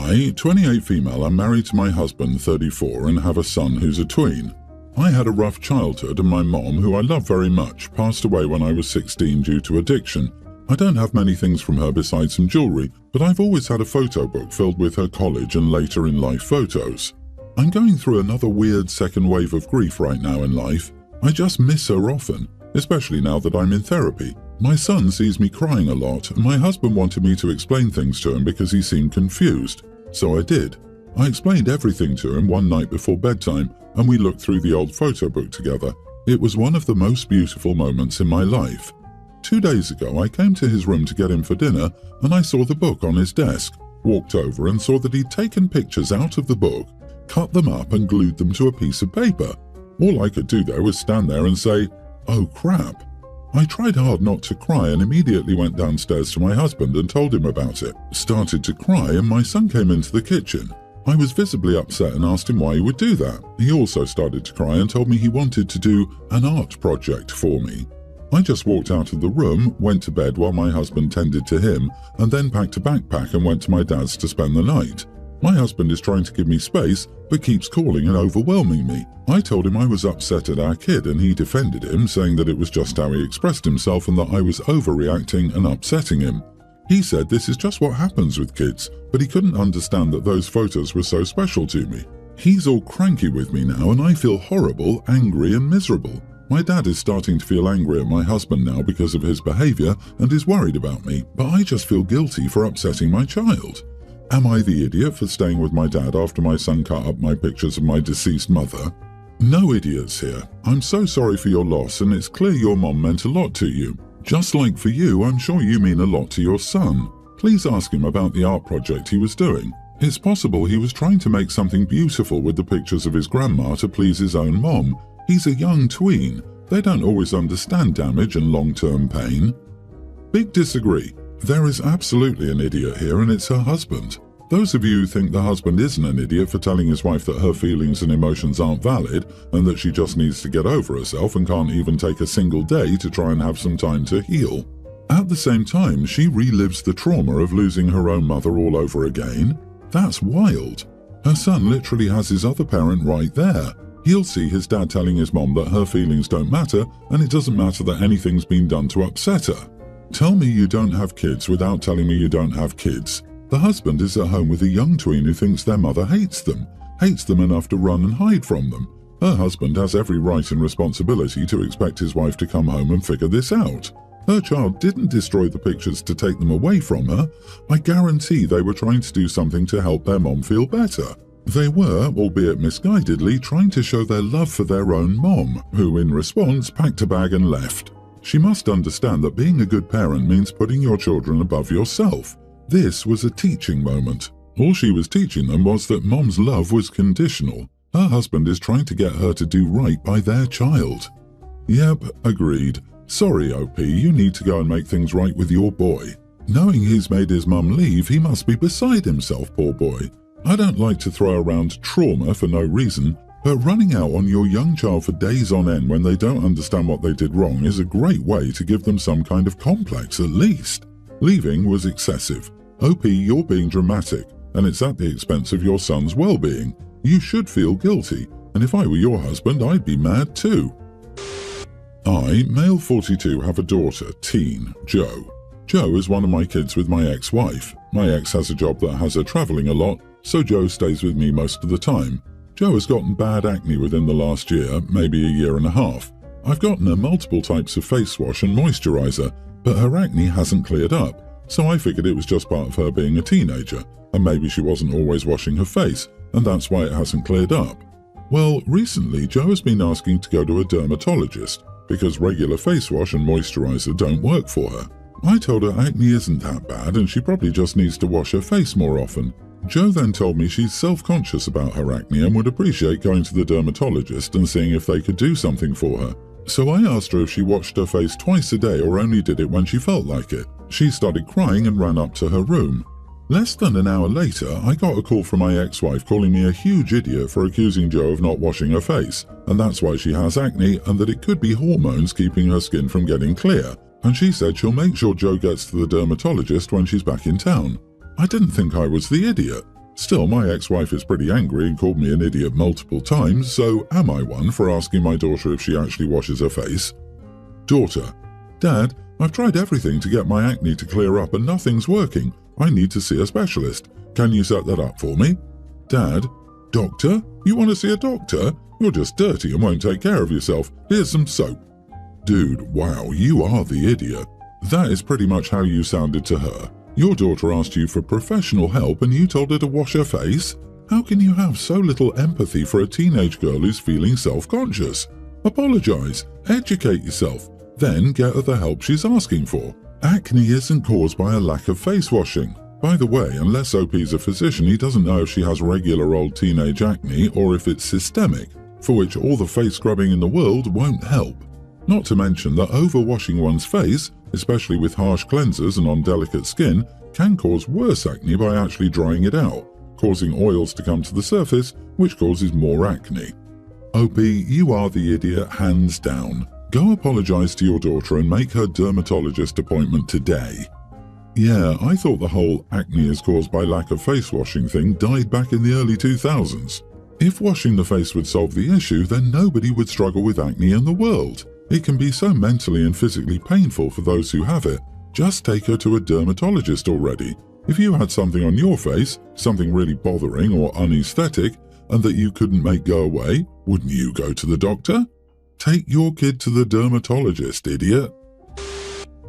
Hi, 28 female, I'm married to my husband, 34, and have a son who's a tween. I had a rough childhood and my mom, who I love very much, passed away when I was 16 due to addiction. I don't have many things from her besides some jewellery, but I've always had a photo book filled with her college and later in life photos. I'm going through another weird second wave of grief right now in life. I just miss her often, especially now that I'm in therapy. My son sees me crying a lot, and my husband wanted me to explain things to him because he seemed confused. So I did. I explained everything to him one night before bedtime, and we looked through the old photo book together. It was one of the most beautiful moments in my life. 2 days ago, I came to his room to get him for dinner, and I saw the book on his desk, walked over and saw that he'd taken pictures out of the book, cut them up and glued them to a piece of paper. All I could do there was stand there and say, "Oh crap." I tried hard not to cry and immediately went downstairs to my husband and told him about it. Started to cry and my son came into the kitchen. I was visibly upset and asked him why he would do that. He also started to cry and told me he wanted to do an art project for me. I just walked out of the room, went to bed while my husband tended to him, and then packed a backpack and went to my dad's to spend the night. My husband is trying to give me space, but keeps calling and overwhelming me. I told him I was upset at our kid and he defended him, saying that it was just how he expressed himself and that I was overreacting and upsetting him. He said this is just what happens with kids, but he couldn't understand that those photos were so special to me. He's all cranky with me now and I feel horrible, angry and miserable. My dad is starting to feel angry at my husband now because of his behaviour and is worried about me, but I just feel guilty for upsetting my child. Am I the idiot for staying with my dad after my son cut up my pictures of my deceased mother? No idiots here. I'm so sorry for your loss and it's clear your mom meant a lot to you. Just like for you, I'm sure you mean a lot to your son. Please ask him about the art project he was doing. It's possible he was trying to make something beautiful with the pictures of his grandma to please his own mom. He's a young tween. They don't always understand damage and long-term pain. Big disagree. There is absolutely an idiot here and it's her husband. Those of you who think the husband isn't an idiot for telling his wife that her feelings and emotions aren't valid and that she just needs to get over herself and can't even take a single day to try and have some time to heal. At the same time, she relives the trauma of losing her own mother all over again. That's wild. Her son literally has his other parent right there. He'll see his dad telling his mom that her feelings don't matter and it doesn't matter that anything's been done to upset her. Tell me you don't have kids without telling me you don't have kids. The husband is at home with a young tween who thinks their mother hates them enough to run and hide from them. Her husband has every right and responsibility to expect his wife to come home and figure this out. Her child didn't destroy the pictures to take them away from her. I guarantee they were trying to do something to help their mom feel better. They were, albeit misguidedly, trying to show their love for their own mom, who in response packed a bag and left. She must understand that being a good parent means putting your children above yourself. This was a teaching moment. All she was teaching them was that mom's love was conditional. Her husband is trying to get her to do right by their child. Yep, agreed. Sorry, OP, you need to go and make things right with your boy. Knowing he's made his mum leave, he must be beside himself, poor boy. I don't like to throw around trauma for no reason, but running out on your young child for days on end when they don't understand what they did wrong is a great way to give them some kind of complex at least. Leaving was excessive. OP, you're being dramatic, and it's at the expense of your son's well-being. You should feel guilty, and if I were your husband, I'd be mad too. I, male 42, have a daughter, teen, Jo. Jo is one of my kids with my ex-wife. My ex has a job that has her travelling a lot, so Jo stays with me most of the time. Jo has gotten bad acne within the last year, maybe a year and a half. I've gotten her multiple types of face wash and moisturiser, but her acne hasn't cleared up, so I figured it was just part of her being a teenager, and maybe she wasn't always washing her face, and that's why it hasn't cleared up. Well, recently Jo has been asking to go to a dermatologist, because regular face wash and moisturiser don't work for her. I told her acne isn't that bad and she probably just needs to wash her face more often. Jo then told me she's self-conscious about her acne and would appreciate going to the dermatologist and seeing if they could do something for her. So I asked her if she washed her face twice a day or only did it when she felt like it. She started crying and ran up to her room. Less than an hour later, I got a call from my ex-wife calling me a huge idiot for accusing Jo of not washing her face, and that's why she has acne and that it could be hormones keeping her skin from getting clear, and she said she'll make sure Jo gets to the dermatologist when she's back in town. I didn't think I was the idiot. Still, my ex-wife is pretty angry and called me an idiot multiple times, so am I one for asking my daughter if she actually washes her face? Daughter: Dad, I've tried everything to get my acne to clear up and nothing's working. I need to see a specialist. Can you set that up for me? Dad: Doctor? You want to see a doctor? You're just dirty and won't take care of yourself. Here's some soap. Dude, wow, you are the idiot. That is pretty much how you sounded to her. Your daughter asked you for professional help and you told her to wash her face? How can you have so little empathy for a teenage girl who's feeling self-conscious? Apologize, educate yourself, then get her the help she's asking for. Acne isn't caused by a lack of face washing. By the way, unless OP's a physician, he doesn't know if she has regular old teenage acne or if it's systemic, for which all the face scrubbing in the world won't help. Not to mention that overwashing one's face, especially with harsh cleansers and on delicate skin, can cause worse acne by actually drying it out, causing oils to come to the surface, which causes more acne. OP, you are the idiot hands down. Go apologize to your daughter and make her dermatologist appointment today. Yeah, I thought the whole acne is caused by lack of face washing thing died back in the early 2000s. If washing the face would solve the issue, then nobody would struggle with acne in the world. It can be so mentally and physically painful for those who have it. Just take her to a dermatologist already. If you had something on your face, something really bothering or unaesthetic, and that you couldn't make go away, wouldn't you go to the doctor? Take your kid to the dermatologist, idiot.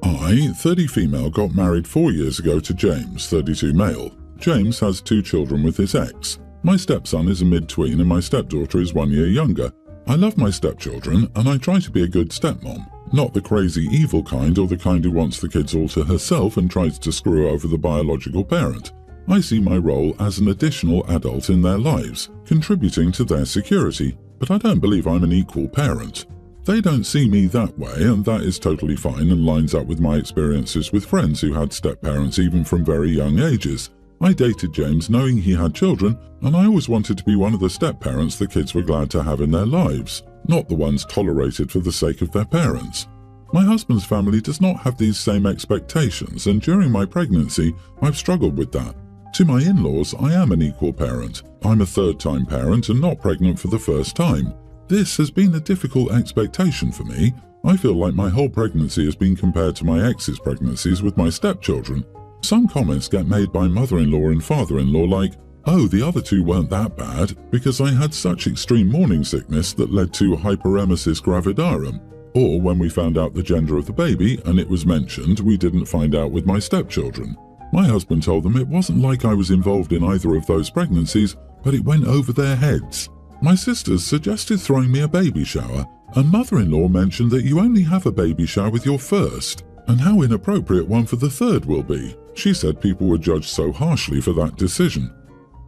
I, 30 female, got married 4 years ago to James, 32 male. James has 2 children with his ex. My stepson is a mid-tween and my stepdaughter is 1 year younger. I love my stepchildren and I try to be a good stepmom, not the crazy evil kind or the kind who wants the kids all to herself and tries to screw over the biological parent. I see my role as an additional adult in their lives, contributing to their security, but I don't believe I'm an equal parent. They don't see me that way, and that is totally fine and lines up with my experiences with friends who had step-parents even from very young ages. I dated James knowing he had children, and I always wanted to be one of the step-parents the kids were glad to have in their lives, not the ones tolerated for the sake of their parents. My husband's family does not have these same expectations, and during my pregnancy, I've struggled with that. To my in-laws, I am an equal parent. I'm a third-time parent and not pregnant for the first time. This has been a difficult expectation for me. I feel like my whole pregnancy has been compared to my ex's pregnancies with my stepchildren. Some comments get made by mother-in-law and father-in-law like, oh, the other 2 weren't that bad because I had such extreme morning sickness that led to hyperemesis gravidarum. Or when we found out the gender of the baby and it was mentioned, we didn't find out with my stepchildren. My husband told them it wasn't like I was involved in either of those pregnancies, but it went over their heads. My sisters suggested throwing me a baby shower, and mother-in-law mentioned that you only have a baby shower with your first, and how inappropriate one for the third will be. She said people were judged so harshly for that decision.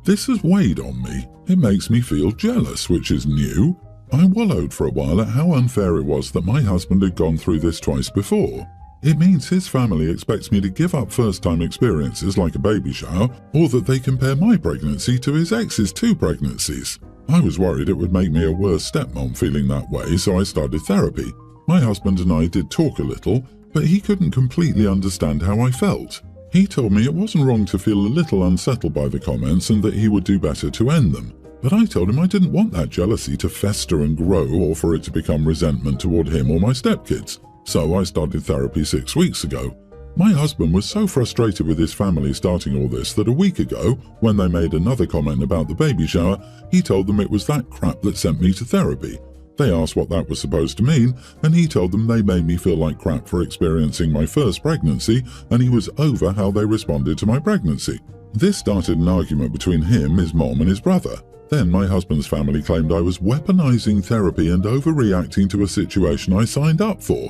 This has weighed on me. It makes me feel jealous, which is new. I wallowed for a while at how unfair it was that my husband had gone through this twice before. It means his family expects me to give up first-time experiences like a baby shower, or that they compare my pregnancy to his ex's 2 pregnancies. I was worried it would make me a worse stepmom feeling that way, so I started therapy. My husband and I did talk a little, but he couldn't completely understand how I felt. He told me it wasn't wrong to feel a little unsettled by the comments and that he would do better to end them. But I told him I didn't want that jealousy to fester and grow or for it to become resentment toward him or my stepkids. So I started therapy 6 weeks ago. My husband was so frustrated with his family starting all this that a week ago, when they made another comment about the baby shower, he told them it was that crap that sent me to therapy. They asked what that was supposed to mean, and he told them they made me feel like crap for experiencing my first pregnancy, and he was over how they responded to my pregnancy. This started an argument between him, his mom, and his brother. Then my husband's family claimed I was weaponizing therapy and overreacting to a situation I signed up for.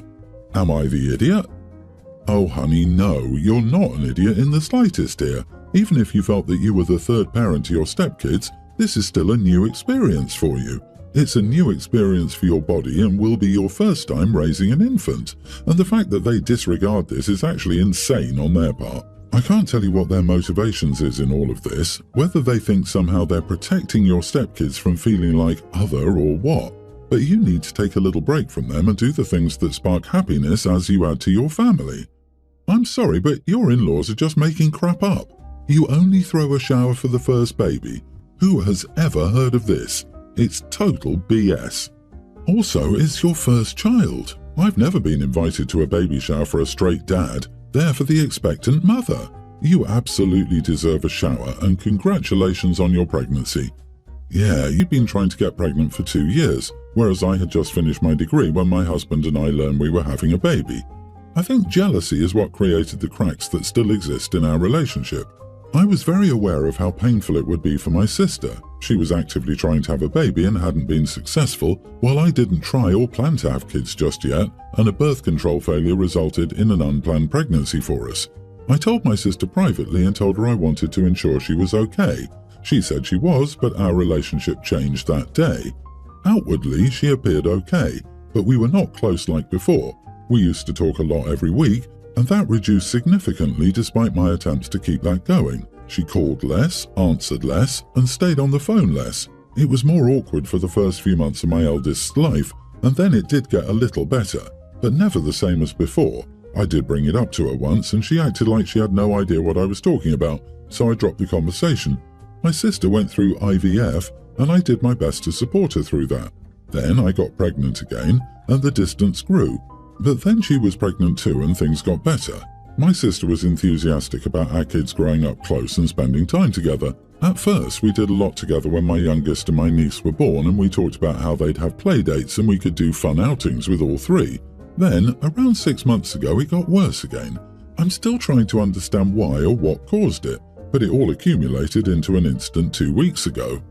Am I the idiot? Oh honey, no, you're not an idiot in the slightest, dear. Even if you felt that you were the third parent to your stepkids, this is still a new experience for you. It's a new experience for your body and will be your first time raising an infant. And the fact that they disregard this is actually insane on their part. I can't tell you what their motivations is in all of this, whether they think somehow they're protecting your stepkids from feeling like other or what. But you need to take a little break from them and do the things that spark happiness as you add to your family. I'm sorry, but your in-laws are just making crap up. You only throw a shower for the first baby. Who has ever heard of this? It's total BS. Also, it's your first child. I've never been invited to a baby shower for a straight dad. They're for the expectant mother. You absolutely deserve a shower, and congratulations on your pregnancy. Yeah, you've been trying to get pregnant for 2 years, whereas I had just finished my degree when my husband and I learned we were having a baby. I think jealousy is what created the cracks that still exist in our relationship. I was very aware of how painful it would be for my sister. She was actively trying to have a baby and hadn't been successful, while I didn't try or plan to have kids just yet, and a birth control failure resulted in an unplanned pregnancy for us. I told my sister privately and told her I wanted to ensure she was okay. She said she was, but our relationship changed that day. Outwardly, she appeared okay, but we were not close like before. We used to talk a lot every week, and that reduced significantly despite my attempts to keep that going. She called less, answered less, and stayed on the phone less. It was more awkward for the first few months of my eldest's life, and then it did get a little better, but never the same as before. I did bring it up to her once, and she acted like she had no idea what I was talking about, so I dropped the conversation. My sister went through IVF, and I did my best to support her through that. Then I got pregnant again, and the distance grew. But then she was pregnant too, and things got better. My sister was enthusiastic about our kids growing up close and spending time together. At first, we did a lot together when my youngest and my niece were born, and we talked about how they'd have play dates and we could do fun outings with all three. Then, around 6 months ago, it got worse again. I'm still trying to understand why or what caused it, but it all accumulated into an incident 2 weeks ago.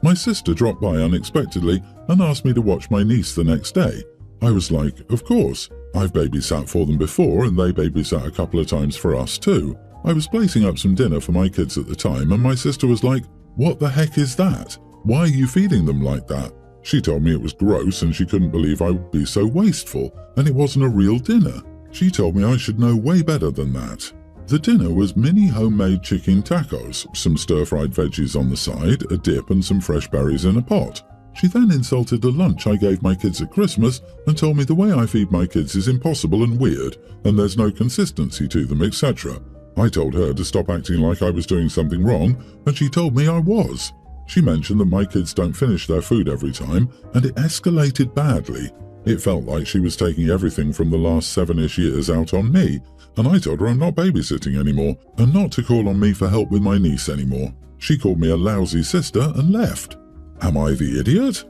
My sister dropped by unexpectedly and asked me to watch my niece the next day. I was like, of course. I've babysat for them before, and they babysat a couple of times for us too. I was placing up some dinner for my kids at the time, and my sister was like, "What the heck is that? Why are you feeding them like that?" She told me it was gross and she couldn't believe I would be so wasteful, and it wasn't a real dinner. She told me I should know way better than that. The dinner was mini homemade chicken tacos, some stir-fried veggies on the side, a dip and some fresh berries in a pot. She then insulted the lunch I gave my kids at Christmas and told me the way I feed my kids is impossible and weird, and there's no consistency to them, etc. I told her to stop acting like I was doing something wrong, and she told me I was. She mentioned that my kids don't finish their food every time, and it escalated badly. It felt like she was taking everything from the last 7-ish years out on me, and I told her I'm not babysitting anymore, and not to call on me for help with my niece anymore. She called me a lousy sister and left. Am I the idiot?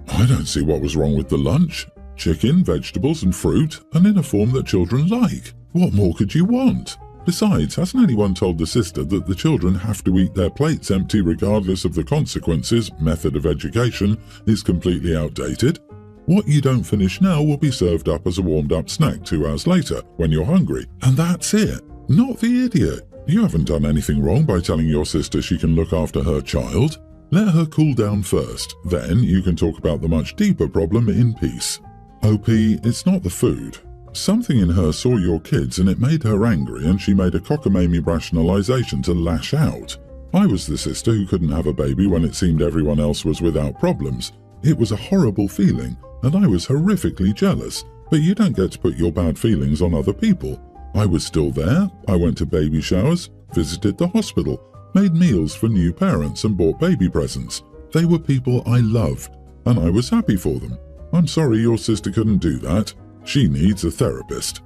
I don't see what was wrong with the lunch. Chicken, vegetables and fruit, and in a form that children like. What more could you want? Besides, hasn't anyone told the sister that the children have to eat their plates empty regardless of the consequences? Method of education is completely outdated. What you don't finish now will be served up as a warmed-up snack 2 hours later when you're hungry, and that's it. Not the idiot. You haven't done anything wrong by telling your sister she can look after her child. Let her cool down first, then you can talk about the much deeper problem in peace. OP, it's not the food. Something in her saw your kids and it made her angry, and she made a cockamamie rationalization to lash out. I was the sister who couldn't have a baby when it seemed everyone else was without problems. It was a horrible feeling, and I was horrifically jealous, but you don't get to put your bad feelings on other people. I was still there, I went to baby showers, visited the hospital, made meals for new parents and bought baby presents. They were people I loved, and I was happy for them. I'm sorry your sister couldn't do that. She needs a therapist.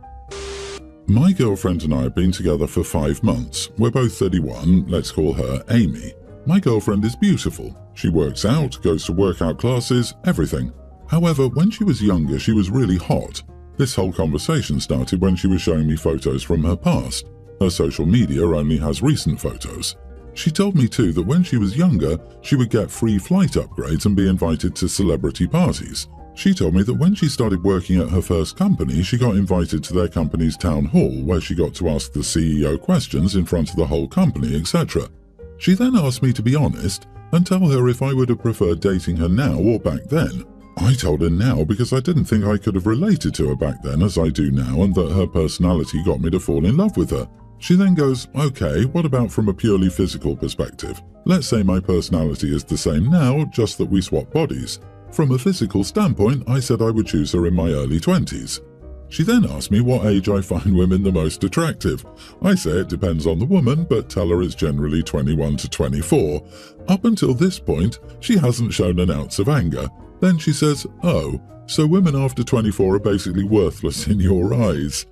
My girlfriend and I have been together for 5 months. We're both 31, let's call her Amy. My girlfriend is beautiful. She works out, goes to workout classes, everything. However, when she was younger, she was really hot. This whole conversation started when she was showing me photos from her past. Her social media only has recent photos. She told me too that when she was younger, she would get free flight upgrades and be invited to celebrity parties. She told me that when she started working at her first company, she got invited to their company's town hall where she got to ask the CEO questions in front of the whole company, etc. She then asked me to be honest and tell her if I would have preferred dating her now or back then. I told her now because I didn't think I could have related to her back then as I do now, and that her personality got me to fall in love with her. She then goes, okay, what about from a purely physical perspective? Let's say my personality is the same now, just that we swap bodies. From a physical standpoint, I said I would choose her in my early 20s. She then asked me what age I find women the most attractive. I say it depends on the woman, but tell her it's generally 21 to 24. Up until this point, she hasn't shown an ounce of anger. Then she says, "Oh, so women after 24 are basically worthless in your eyes."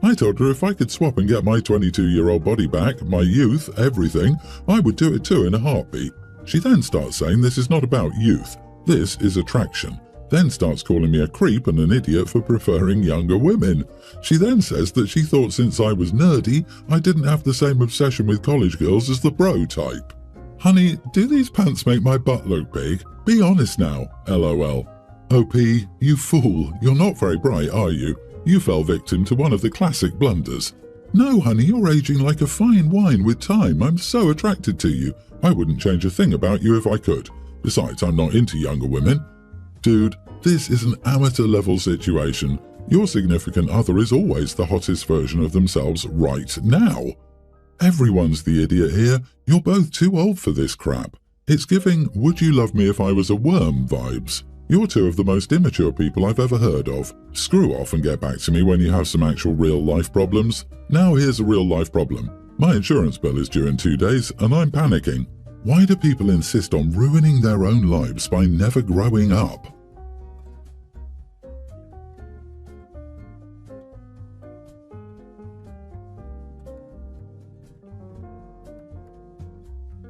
I told her if I could swap and get my 22-year-old body back, my youth, everything, I would do it too in a heartbeat. She then starts saying this is not about youth, this is attraction. Then starts calling me a creep and an idiot for preferring younger women. She then says that she thought since I was nerdy, I didn't have the same obsession with college girls as the bro type. Honey, do these pants make my butt look big? Be honest now, LOL. OP, you fool, you're not very bright, are you? You fell victim to one of the classic blunders. No, honey, you're aging like a fine wine with time. I'm so attracted to you. I wouldn't change a thing about you if I could. Besides, I'm not into younger women. Dude, this is an amateur-level situation. Your significant other is always the hottest version of themselves right now. Everyone's the idiot here. You're both too old for this crap. It's giving "would you love me if I was a worm" vibes. You're two of the most immature people I've ever heard of. Screw off and get back to me when you have some actual real-life problems. Now here's a real-life problem. My insurance bill is due in 2 days and I'm panicking. Why do people insist on ruining their own lives by never growing up?